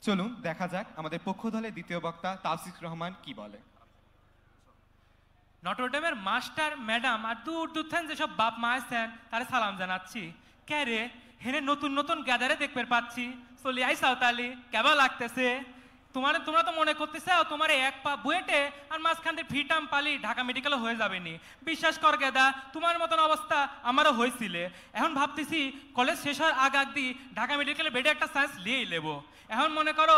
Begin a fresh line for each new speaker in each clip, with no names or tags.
চলুন দেখা যাক আমাদের পক্ষ দলের দ্বিতীয় বক্তা তাওসিফ রহমান কি বলে।
নটরডেমের মাস্টার ম্যাডাম আর দূর দূর থেকে যেসব বাপ মা আছেন তারা সালাম জানাচ্ছি। কে রে হেনে নতুন নতুন গ্যাদারে দেখতে পাচ্ছি, চলে আই সাঁওতালি কেমন লাগতেছে? তোমরা তো মনে করতেছে তোমার এক পা বুয়েটে আর মাঝখান দিয়ে ফিটাম পালি ঢাকা মেডিকেলে হয়ে যাবে নি। বিশ্বাস কর গেদা, তোমার মতন অবস্থা আমারও হয়েছিল। এখন ভাবতেছি কলেজ শেষ হওয়ার আগ দিয়ে ঢাকা মেডিকেলে বেডে একটা সায়েন্স নিয়েই নেবো। এখন মনে করো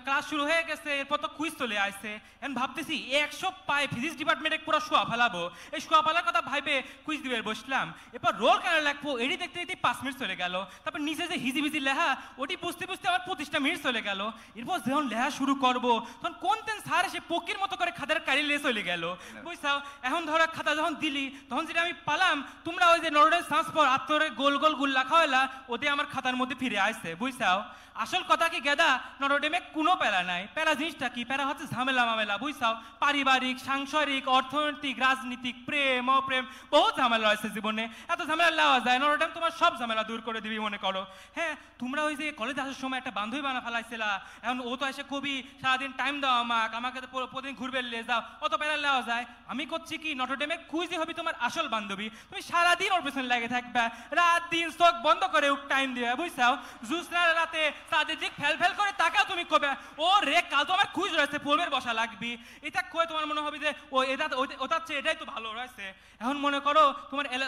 ক্লাস শুরু হয়ে গেছে, এরপর তো কুইজ চলে আসছে। এখন ভাবতেছি 100 পায়ে ফিজিক্স ডিপার্টমেন্টে পুরো শোয়া ফেলাবো। এই শোয়া ফেলার কথা ভাইবে কুইজ দিবে বসলাম। এরপর রোল কেন লাগবো এটি দেখতে দেখতে 5 মিনিট চলে গেল। তারপর নিচে যে হিজিবিজি লেখা ওটি বুঝতে বুঝতে আমার 25টা মিনিট চলে গেল। এরপর যখন লেখা শুরু করবো তখন কোন তেন স্যার এসে পকির মতো করে খাতার কাড়ি লিয়ে চলে গেল, বুঝছাও? এখন ধরো খাতা যখন দিলি তখন যেটা আমি পালাম, তোমরা ওই যে নরডের সাঁস পর আত্মরে গোল গোল গুল্লা খাওয়ালা ওদের আমার খাতার মধ্যে ফিরে আসছে, বুঝছাও? আসল কথা কি গেদা, নরডেমে কোনো প্যারা নাই। প্যারা জিনিসটা কি? প্যারা হচ্ছে ঝামেলা মামেলা, বুঝছাও? পারিবারিক, সাংসারিক, অর্থনৈতিক, রাজনীতিক, প্রেম অপ্রেম বহুত ঝামেলা রয়েছে জীবনে। এত ঝামেলা নেওয়া যায়, নরডেম তোমার সব ঝামেলা দূর করে দিবি মনে করো। হ্যাঁ, তোমরা ওই যে কলেজে আসার সময় একটা বান্ধবী বানা ফেলাইছিলা, এখন ও তো এসে খুবই সারাদিন টাইম দাও আমাকে তো প্রতিদিন ঘুরবে নিয়ে যাও, অত প্যারা নেওয়া যায়। আমি করছি কি, নটরডেমে কুইজে হবি তোমার আসল বান্ধবী। তুমি সারাদিন ওর পেছনে লেগে থাকবে, রাত দিন চোখ বন্ধ করে টাইম দিবে, বুঝছাও? জুসনার রাতে সাদিক ফেল ফেল করে তাকাও, তুমি কবে ও রে কাল তো আমার কুইজ রয়েছে পড়বের বসা লাগবি, এটা কয়ে তোমার মনে হবে যে ও এটা ওটার চেয়ে এটাই তো ভালো রয়েছে। এখন মনে করো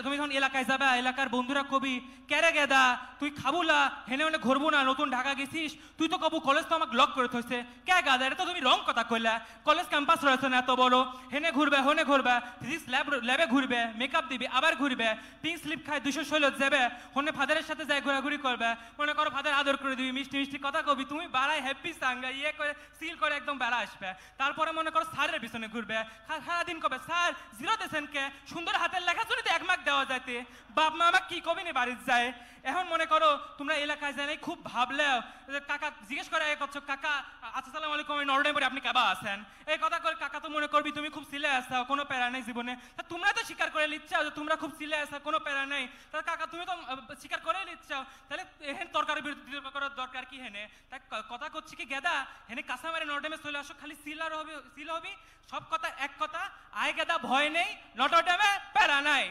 তুমি যখন এলাকায় যাবে, এলাকার বন্ধুরা কবি কেরে গেদা তুই খাবুলা হেনে হেনে ঘুরবো না, নতুন ঢাকা গেছিস তুই তো কবু কলেজ তো আমাকে লক করে থইছে। কে গাদা, এটা তো তুমি রং কথা কইলা। কলেজ ক্যাম্পাস রয়েছে না এত বড়, হেনে ঘুরবে হনে ঘুরবে, ফিজিক্স ল্যাবে ঘুরবে, মেকআপ দিবি আবার ঘুরবে, পিঙ্ক স্লিপ খায় 216 যাবে, হনে ফাদারের সাথে যায় ঘোরাঘুরি করবে। মনে করো ফাদার আদর করে দিবি, মিষ্টি মিষ্টি কথা কবি, তুমি বাড়ায় হ্যাপি সাঙ্গা ইয়ে করে সিল করে একদম বেড়া আসবে। তারপরে মনে করো স্যারের পিছনে ঘুরবে, সারাদিন কবে স্যার জিরো দেন কে, সুন্দর হাতের লেখা যদি 1 মার্ক দেওয়া যাইতে, বাপ মা আমাকে কি কবি নি বাড়িতে যায়। এখন মনে করো তোমরা এলাকায় যায় খুব ভাবলেও কাকা জিজ্ঞেস করে করছো, কাকা আচ্ছা সালাম আলাইকুম, আমি নরডেম পরে আপনি কেবা আছেন, এই কথা করে কাকা তো মনে করবি তুমি খুব সিলে আসা, কোনো প্যারা নেই জীবনে। তা তোমরা তো স্বীকার করে নিচ্ছাও যে তোমরা খুব সিলে আসা, কোনো প্যারা নেই। তাহলে কাকা তুমি তো স্বীকার করে নিচ্ছাও, তাহলে হেন তরকারি বিরোধী করার দরকার কি হেনে? তাই কথা করছি কি গেদা, হেনে কাঁচামারি নরডেমে চলে আসো, খালি সিল হবি, সব কথা এক কথা, আয় গেদা ভয় নেই, নটরডেমে প্যারা নাই।